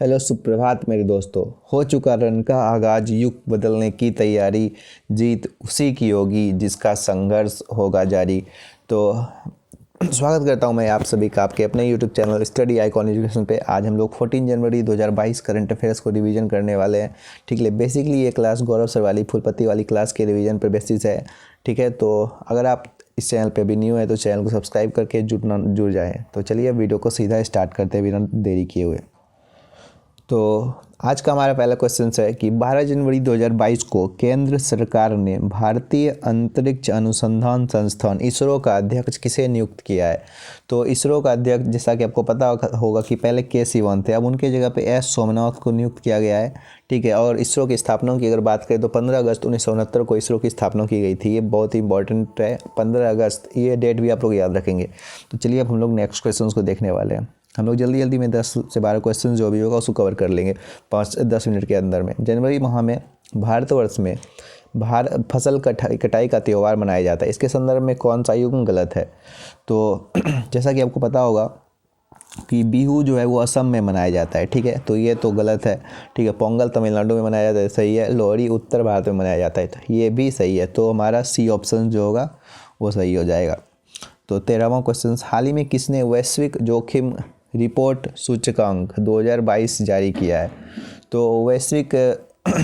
Hello सुप्रभात मेरे दोस्तों। हो चुका रन का आगाज, युग बदलने की तैयारी, जीत उसी की होगी जिसका संघर्ष होगा जारी। तो स्वागत करता हूं मैं आप सभी का आपके अपने YouTube channel study icon education पे। आज हम लोग 14 जनवरी 2022 करंट अफेयर्स को रिवीजन करने वाले हैं। ठीक है, बेसिकली ये क्लास गौरव सर वाली फुलपत्ती वाली क्लास के रिवीजन पर बेसिस है। ठीक है, तो अगर आप इस चैनल पे भी न्यू है तो चैनल को सब्सक्राइब करके जुड़ जाएँ। तो चलिए वीडियो को सीधा स्टार्ट करते हैं बिना देरी किए हुए। तो आज का हमारा पहला क्वेश्चन है कि 12 जनवरी 2022 को केंद्र सरकार ने भारतीय अंतरिक्ष अनुसंधान संस्थान इसरो का अध्यक्ष किसे नियुक्त किया है। तो इसरो का अध्यक्ष जैसा कि आपको पता होगा कि पहले के सिवन थे, अब उनके जगह पे एस सोमनाथ को नियुक्त किया गया है। ठीक है, और इसरो की स्थापना की अगर बात करें तो 15 अगस्त 1969 को इसरो की स्थापना की गई थी। ये बहुत ही इंपॉर्टेंट है, 15 अगस्त, ये डेट भी आप लोग याद रखेंगे। तो चलिए अब हम लोग नेक्स्ट क्वेश्चन को देखने वाले हैं। हम लोग जल्दी जल्दी में 10 से 12 क्वेश्चन जो भी होगा उसको कवर कर लेंगे 5 से 10 मिनट के अंदर में। जनवरी माह में भारतवर्ष में फसल कटाई का त्यौहार मनाया जाता है। इसके संदर्भ में कौन सा युग्म गलत है। तो जैसा कि आपको पता होगा कि बिहू जो है वो असम में मनाया जाता है। ठीक है, तो ये तो गलत है। ठीक है, पोंगल तमिलनाडु में मनाया जाता है, सही है। लोहड़ी उत्तर भारत में मनाया जाता है, तो ये भी सही है। तो हमारा सी ऑप्शन जो होगा वो सही हो जाएगा। तो 13वां क्वेश्चन, हाल ही में किसने वैश्विक जोखिम रिपोर्ट सूचकांक 2022 जारी किया है। तो वैश्विक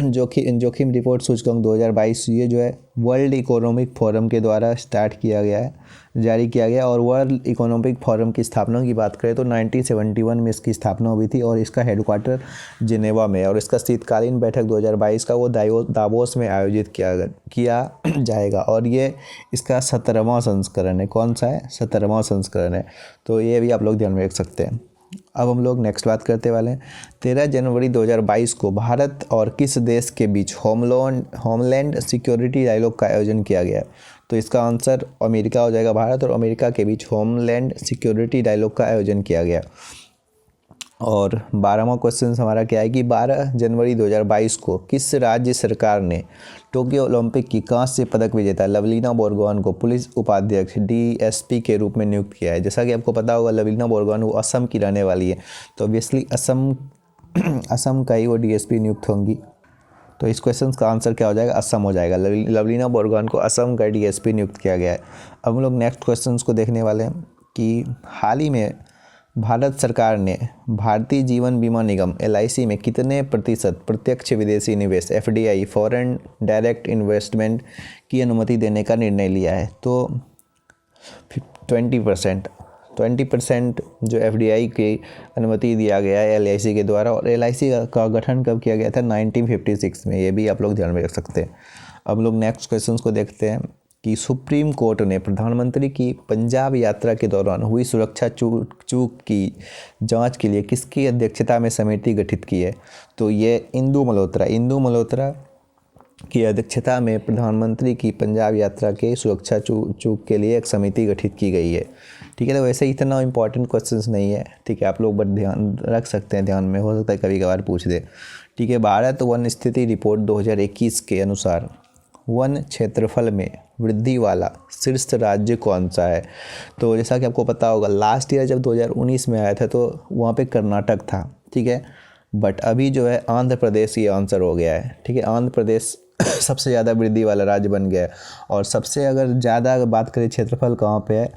जोखिम रिपोर्ट सूचकांक 2022 ये जो है वर्ल्ड इकोनॉमिक फोरम के द्वारा जारी किया गया। और वर्ल्ड इकोनॉमिक फोरम की स्थापना की बात करें तो 1971 में इसकी स्थापना हुई थी और इसका हेडक्वार्टर जिनेवा में, और इसका शीतकालीन बैठक 2022 का वो दावोस में आयोजित किया जाएगा। और ये इसका 17वां संस्करण है। कौन सा है? 17वां संस्करण है। तो ये भी आप लोग ध्यान में रख सकते हैं। अब हम लोग नेक्स्ट बात करते वाले हैं। 13 जनवरी 2022 को भारत और किस देश के बीच होमलैंड सिक्योरिटी डायलॉग का आयोजन किया गया। तो इसका आंसर अमेरिका हो जाएगा। भारत और अमेरिका के बीच होमलैंड सिक्योरिटी डायलॉग का आयोजन किया गया। और 12वां क्वेश्चन हमारा क्या है कि 12 जनवरी 2022 को किस राज्य सरकार ने टोक्यो ओलंपिक की कांस्य पदक विजेता लवलीना बोरगोहान को पुलिस उपाध्यक्ष DSP के रूप में नियुक्त किया है। जैसा कि आपको पता होगा लवलीना बोरगोहान वो असम की रहने वाली है, तो ऑब्वियसली असम का ही वो DSP नियुक्त होंगी। तो इस क्वेश्चन का आंसर क्या हो जाएगा? असम हो जाएगा। लवलीना बोरगोहान को असम का DSP नियुक्त किया गया है। अब हम लोग नेक्स्ट क्वेश्चन को देखने वाले हैं कि हाल ही में भारत सरकार ने भारतीय जीवन बीमा निगम LIC में कितने प्रतिशत प्रत्यक्ष विदेशी निवेश FDI फॉरेन डायरेक्ट इन्वेस्टमेंट की अनुमति देने का निर्णय लिया है। तो 20% जो FDI की अनुमति दिया गया है LIC के द्वारा। और LIC का गठन कब किया गया था? 1956 में। ये भी आप लोग ध्यान में रख सकते हैं। अब लोग नेक्स्ट क्वेश्चन को देखते हैं कि सुप्रीम कोर्ट ने प्रधानमंत्री की पंजाब यात्रा के दौरान हुई सुरक्षा चूक की जांच के लिए किसकी अध्यक्षता में समिति गठित की है। तो ये इंदु मल्होत्रा की अध्यक्षता में प्रधानमंत्री की पंजाब यात्रा के सुरक्षा चूक के लिए एक समिति गठित की गई है। ठीक है, तो वैसे इतना इंपॉर्टेंट क्वेश्चंस नहीं है। ठीक है, आप लोग बट ध्यान रख सकते हैं, ध्यान में हो सकता है कभी कभार पूछ दे। ठीक है, भारत वन स्थिति रिपोर्ट 2021 के अनुसार वन क्षेत्रफल में वृद्धि वाला शीर्ष राज्य कौन सा है। तो जैसा कि आपको पता होगा लास्ट ईयर जब 2019 में आया था तो वहाँ पे कर्नाटक था। ठीक है, बट अभी जो है आंध्र प्रदेश ये आंसर हो गया है। ठीक है, आंध्र प्रदेश सबसे ज़्यादा वृद्धि वाला राज्य बन गया है। और सबसे अगर ज़्यादा बात करें क्षेत्रफल कहाँ पे है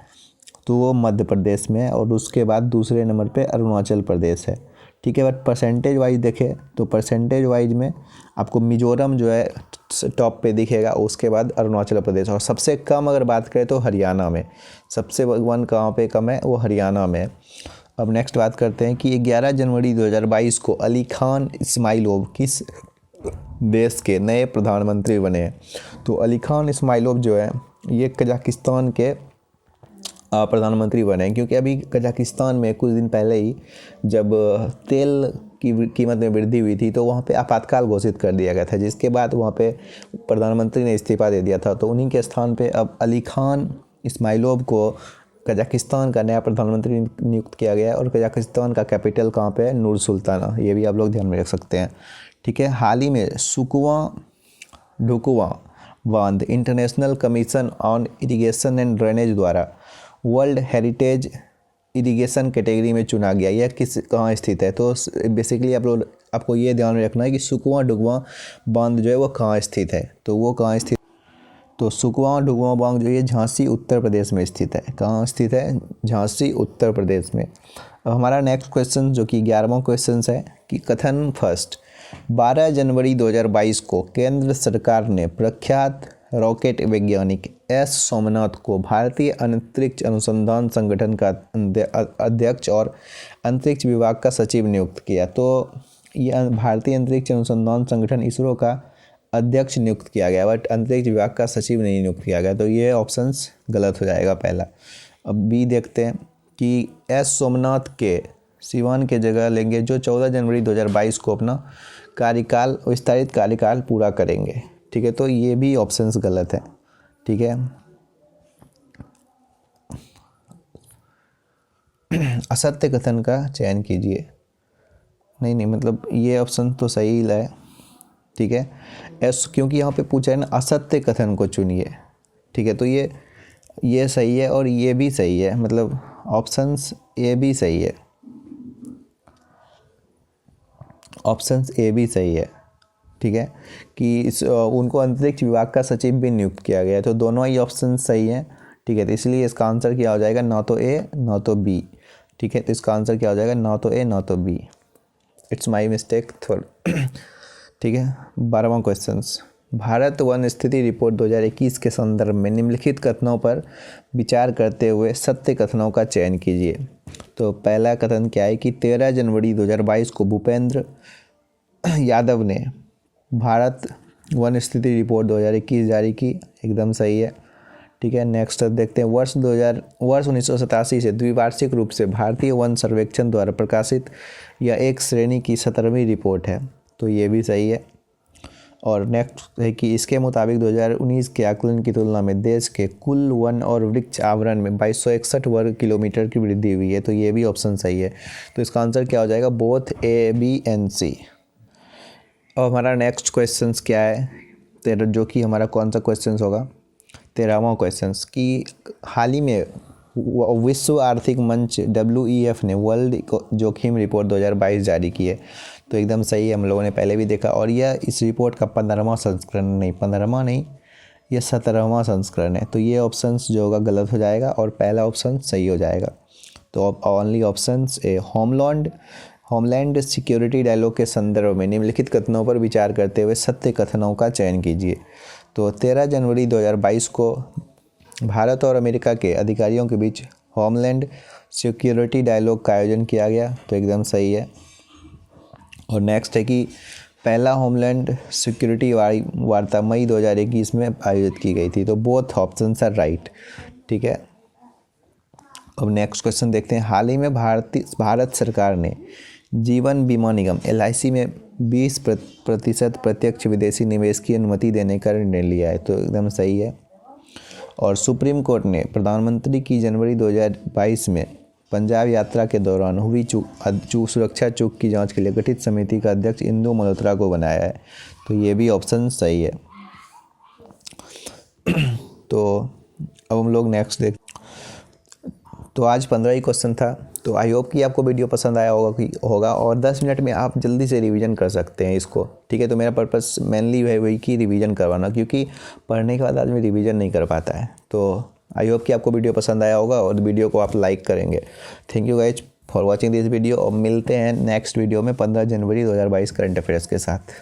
तो वो मध्य प्रदेश में है, और उसके बाद दूसरे नंबर पे अरुणाचल प्रदेश है। ठीक है, बट परसेंटेज वाइज देखें तो परसेंटेज वाइज में आपको मिजोरम जो है टॉप पे दिखेगा, उसके बाद अरुणाचल प्रदेश। और सबसे कम अगर बात करें तो हरियाणा में। सबसे वन कहाँ पे कम है? वो हरियाणा में। अब नेक्स्ट बात करते हैं कि 11 जनवरी 2022 को अली खान इस्माइलोव किस देश के नए प्रधानमंत्री बने हैं। तो अली खान इस्माइलोव जो है ये कजाकिस्तान के प्रधानमंत्री बने हैं, क्योंकि अभी कजाकिस्तान में कुछ दिन पहले ही जब तेल की कीमत में वृद्धि हुई थी तो वहाँ पे आपातकाल घोषित कर दिया गया था, जिसके बाद वहाँ पे प्रधानमंत्री ने इस्तीफा दे दिया था। तो उन्हीं के स्थान पे अब अली खान इस्माइलोव को कजाकिस्तान का नया प्रधानमंत्री नियुक्त किया गया है। और कजाकिस्तान का कैपिटल कहाँ पे है? नूर सुल्ताना। ये भी आप लोग ध्यान में रख सकते हैं। ठीक है, हाल ही में सुकुवा ढुकुवा बांध international commission on irrigation and drainage द्वारा वर्ल्ड हेरिटेज इरिगेशन कैटेगरी में चुना गया, यह कहाँ स्थित है? तो बेसिकली आपको ये ध्यान में रखना है कि सुकमा डुगमा बांध जो है वो कहाँ स्थित है। तो वो कहाँ स्थित, तो सुकमा डुगमा बांध जो है झांसी उत्तर प्रदेश में स्थित है। कहाँ स्थित है? झांसी उत्तर प्रदेश में। अब हमारा नेक्स्ट क्वेश्चन जो कि 11वां क्वेश्चन है कि कथन फर्स्ट, 12 जनवरी 2022 को केंद्र सरकार ने प्रख्यात रॉकेट वैज्ञानिक एस सोमनाथ को भारतीय अंतरिक्ष अनुसंधान संगठन का अध्यक्ष और अंतरिक्ष विभाग का सचिव नियुक्त किया। तो ये भारतीय अंतरिक्ष अनुसंधान संगठन इसरो का अध्यक्ष नियुक्त किया गया, बट अंतरिक्ष विभाग का सचिव नहीं नियुक्त किया गया। तो ये ऑप्शंस गलत हो जाएगा पहला। अब बी देखते हैं कि एस सोमनाथ के सिवान के जगह लेंगे जो 14 जनवरी 2022 को अपना कार्यकाल विस्तारित कार्यकाल पूरा करेंगे। ठीक है, तो ये भी ऑप्शंस गलत है। ठीक है, असत्य कथन का चयन कीजिए। नहीं मतलब ये ऑप्शन तो सही है। ठीक है, एस क्योंकि यहाँ पे पूछा है ना, असत्य कथन को चुनिए। ठीक है, तो ये सही है और ये भी सही है, मतलब ऑप्शंस ए भी सही है, ऑप्शंस ए भी सही है। ठीक है, कि उनको अंतरिक्ष विभाग का सचिव भी नियुक्त किया गया है, तो दोनों ही ऑप्शन सही हैं। ठीक है, तो इसलिए इसका आंसर क्या हो जाएगा? ना तो ए ना तो बी। ठीक है, तो इसका आंसर क्या हो जाएगा? ना तो ए ना तो बी। इट्स माय मिस्टेक थोड़ा। ठीक है, 12वां क्वेश्चन, भारत वन स्थिति रिपोर्ट 2021 के संदर्भ में निम्नलिखित कथनों पर विचार करते हुए सत्य कथनों का चयन कीजिए। तो पहला कथन क्या है कि 13 जनवरी 2022 को भूपेंद्र यादव ने भारत वन स्थिति रिपोर्ट 2021 जारी की, एकदम सही है। ठीक है, नेक्स्ट देखते हैं, वर्ष 1987 से द्विवार्षिक रूप से भारतीय वन सर्वेक्षण द्वारा प्रकाशित यह एक श्रेणी की 17वीं रिपोर्ट है। तो ये भी सही है। और नेक्स्ट है कि इसके मुताबिक 2019 के आकलन की तुलना में देश के कुल वन और वृक्ष आवरण में 2261 वर्ग किलोमीटर की वृद्धि हुई है। तो ये भी ऑप्शन सही है। तो इसका आंसर क्या हो जाएगा? बोथ ए बी एंड सी। और हमारा नेक्स्ट क्वेश्चन क्या है? जो कि हमारा कौन सा क्वेश्चन होगा? 13वां क्वेश्चन कि हाल ही में विश्व आर्थिक मंच WEF ने वर्ल्ड जोखिम रिपोर्ट 2022 जारी की है। तो एकदम सही है, हम लोगों ने पहले भी देखा। और यह इस रिपोर्ट का 15वां संस्करण नहीं, 15वां नहीं, यह 17वां संस्करण है। तो ये ऑप्शंस जो होगा गलत हो जाएगा और पहला ऑप्शन सही हो जाएगा। तो only options A, homeland security dialogue के संदर्भ में निम्नलिखित कथनों पर विचार करते हुए सत्य कथनों का चयन कीजिए। तो 13 जनवरी 2022 को भारत और अमेरिका के अधिकारियों के बीच होमलैंड सिक्योरिटी डायलॉग का आयोजन किया गया। तो एकदम सही है। और नेक्स्ट है कि पहला होमलैंड सिक्योरिटी वार्ता मई 2021 में आयोजित की गई थी। तो बोथ ऑप्शंस आर राइट। ठीक है, अब नेक्स्ट क्वेश्चन देखते हैं, हाल ही में भारत सरकार ने जीवन बीमा निगम LIC में 20% प्रत्यक्ष विदेशी निवेश की अनुमति देने का निर्णय लिया है। तो एकदम सही है। और सुप्रीम कोर्ट ने प्रधानमंत्री की जनवरी 2022 में पंजाब यात्रा के दौरान हुई सुरक्षा चूक की जांच के लिए गठित समिति का अध्यक्ष इंदु मल्होत्रा को बनाया है। तो ये भी ऑप्शन सही है। तो अब हम लोग नेक्स्ट देख, तो आज 15 ही क्वेश्चन था। तो आई होप कि आपको वीडियो पसंद आया होगा और 10 मिनट में आप जल्दी से रिवीजन कर सकते हैं इसको। ठीक है, तो मेरा पर्पस मेनली है वही कि रिवीजन करवाना, क्योंकि पढ़ने के बाद आदमी रिवीजन नहीं कर पाता है। तो आई होप कि आपको वीडियो पसंद आया होगा और वीडियो को आप लाइक करेंगे। Thank you guys for watching this video और मिलते हैं नेक्स्ट वीडियो में 15 जनवरी 2022 करंट अफेयर्स के साथ।